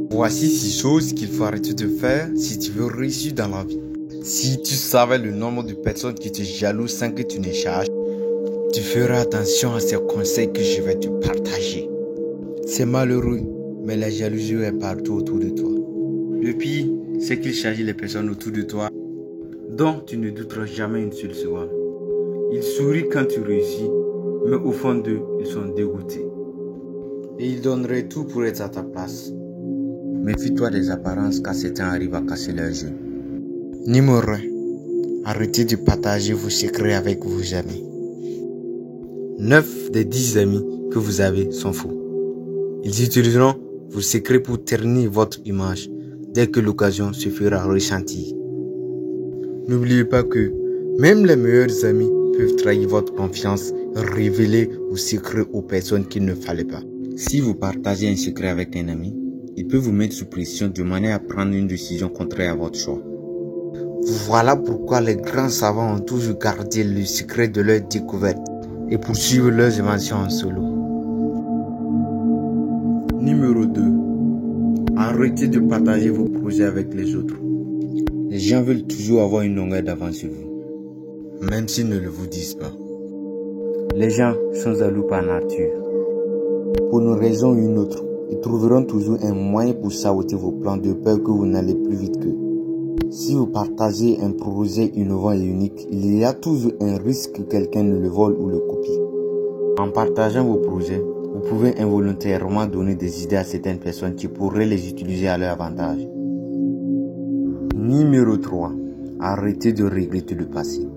Voici 6 choses qu'il faut arrêter de faire si tu veux réussir dans la vie. Si tu savais le nombre de personnes qui te jalousent sans que tu ne cherches, tu feras attention à ces conseils que je vais te partager. C'est malheureux, mais la jalousie est partout autour de toi. Le pire, c'est qu'il charge les personnes autour de toi dont tu ne douteras jamais une seule seconde. Ils sourient quand tu réussis, mais au fond d'eux, ils sont dégoûtés. Et ils donneraient tout pour être à ta place. Méfie-toi des apparences car certains arrivent à casser leurs jeu. Numéro 1. Arrêtez de partager vos secrets avec vos amis. 9 des 10 amis que vous avez sont faux. Ils utiliseront vos secrets pour ternir votre image dès que l'occasion se fera ressentir. N'oubliez pas que même les meilleurs amis peuvent trahir votre confiance et révéler vos secrets aux personnes qu'il ne fallait pas. Si vous partagez un secret avec un ami, il peut vous mettre sous pression de manière à prendre une décision contraire à votre choix. Voilà pourquoi les grands savants ont toujours gardé le secret de leur découverte et poursuivre leurs inventions en solo. Numéro 2. Arrêtez de partager vos projets avec les autres. Les gens veulent toujours avoir une longueur d'avance sur vous, même s'ils ne le vous disent pas. Les gens sont jaloux par nature. Pour une raison ou une autre, ils trouveront toujours un moyen pour saboter vos plans de peur que vous n'allez plus vite qu'eux. Si vous partagez un projet innovant et unique, il y a toujours un risque que quelqu'un ne le vole ou le copie. En partageant vos projets, vous pouvez involontairement donner des idées à certaines personnes qui pourraient les utiliser à leur avantage. Numéro 3. Arrêtez de regretter le passé.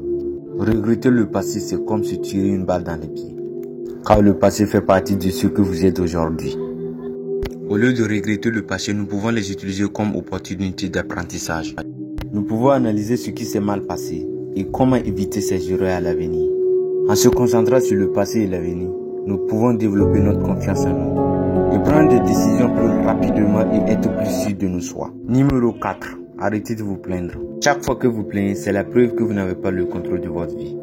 Regretter le passé, c'est comme se tirer une balle dans les pieds. Car le passé fait partie de ce que vous êtes aujourd'hui. Au lieu de regretter le passé, nous pouvons les utiliser comme opportunité d'apprentissage. Nous pouvons analyser ce qui s'est mal passé et comment éviter ces erreurs à l'avenir. En se concentrant sur le passé et l'avenir, nous pouvons développer notre confiance en nous et prendre des décisions plus rapidement et être plus sûrs de nos choix. Numéro 4. Arrêtez de vous plaindre. Chaque fois que vous plaignez, c'est la preuve que vous n'avez pas le contrôle de votre vie.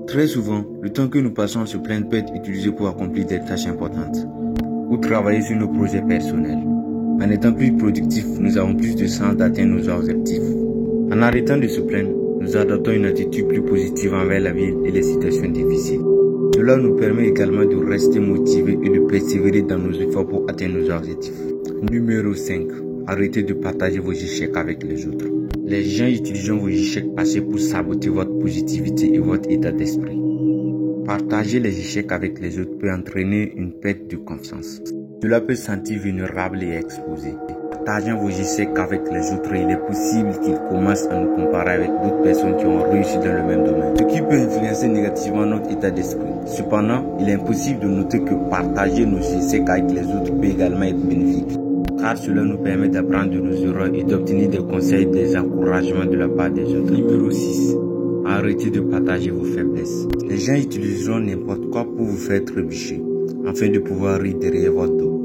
Très souvent, le temps que nous passons à se plaindre peut être utilisé pour accomplir des tâches importantes ou travailler sur nos projets personnels. En étant plus productifs, nous avons plus de chances d'atteindre nos objectifs. En arrêtant de se plaindre, nous adoptons une attitude plus positive envers la vie et les situations difficiles. Cela nous permet également de rester motivés et de persévérer dans nos efforts pour atteindre nos objectifs. Numéro 5. Arrêtez de partager vos échecs avec les autres. Les gens utilisent vos échecs passés pour saboter votre positivité et votre état d'esprit. Partager les échecs avec les autres peut entraîner une perte de confiance. Cela peut se sentir vulnérable et exposé. Partageant vos échecs avec les autres, il est possible qu'ils commencent à nous comparer avec d'autres personnes qui ont réussi dans le même domaine, ce qui peut influencer négativement notre état d'esprit. Cependant, il est impossible de noter que partager nos échecs avec les autres peut également être bénéfique, car cela nous permet d'apprendre de nos erreurs et d'obtenir des conseils et des encouragements de la part des autres. Numéro 6. Arrêtez de partager vos faiblesses. Les gens utiliseront n'importe quoi pour vous faire trébucher, afin de pouvoir rire derrière votre dos.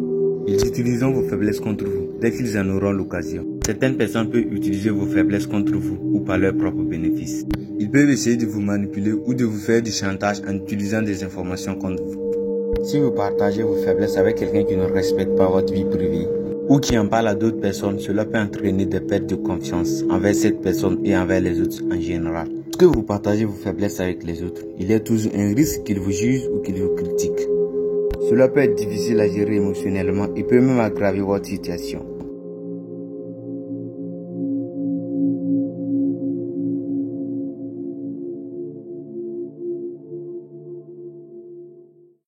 Ils utiliseront vos faiblesses contre vous dès qu'ils en auront l'occasion. Certaines personnes peuvent utiliser vos faiblesses contre vous ou par leur propre bénéfice. Ils peuvent essayer de vous manipuler ou de vous faire du chantage en utilisant des informations contre vous. Si vous partagez vos faiblesses avec quelqu'un qui ne respecte pas votre vie privée ou qui en parle à d'autres personnes, cela peut entraîner des pertes de confiance envers cette personne et envers les autres en général. Lorsque vous partagez vos faiblesses avec les autres, il y a toujours un risque qu'ils vous jugent ou qu'ils vous critiquent. Cela peut être difficile à gérer émotionnellement et peut même aggraver votre situation.